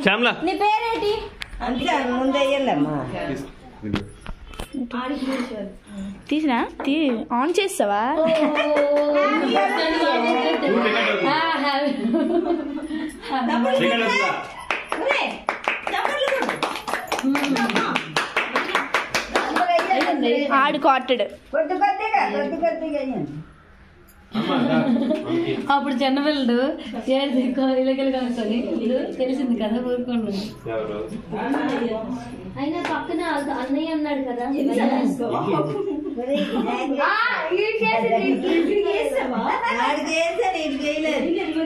శ్యామలా నీ పేరేంటి? తీసినా ఆన్ చేస్తావా? ఆడు కాటెడ్ అప్పుడు చిన్నపిల్లడు ఇళ్ళకెళ్ళి కలుసుకొని తెలిసింది కదా ఊరుకోండి. అయినా పక్కన అన్నయ్య ఉన్నాడు కదా.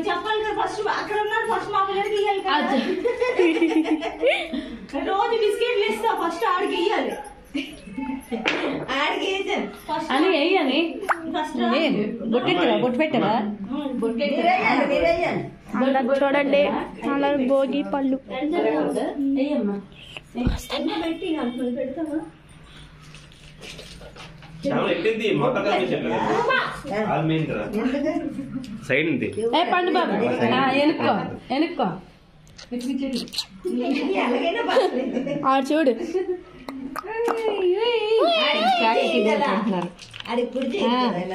చెప్పాలి కదా ఫస్ట్ అక్కడ ఉన్నాడు. ఫస్ట్ మా పిల్లడికి ఇయ్యాలి కదా. రోజు బిస్కెట్లు ఇస్తా ఫస్ట్ ఆడికి ఇయ్యాలి. అని వేయని బొట్టు పెట్టవా? చూడండి అలా భోగి పళ్ళు పండు బాబు ఎనుక్కో ఎనుక్కో ఆడు చూడు.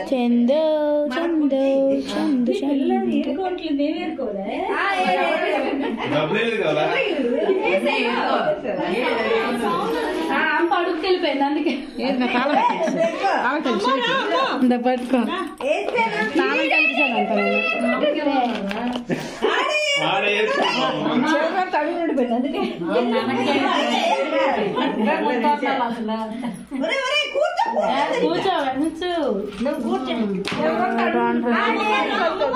చందు చందు చందు అడుగుకి వెళ్ళిపోయింది. అందుకే పట్టుకో తాళం కలిపించాను అంత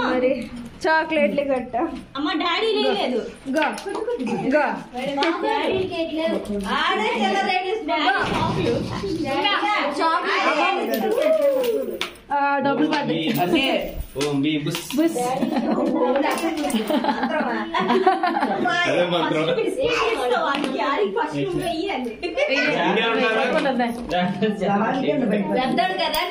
మరి చాక్లెట్లు కట్ట. అమ్మ డాడీ లేదు. డబ్బులు పడ్డాయి. పెద్దోడు కదా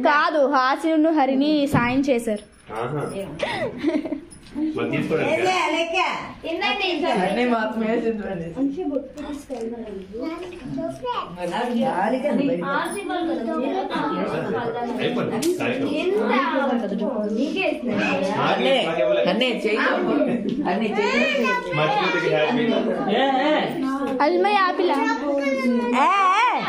కాదు, హాసిను హరిని సాయం చేశారు. అల్మై ఆపిలా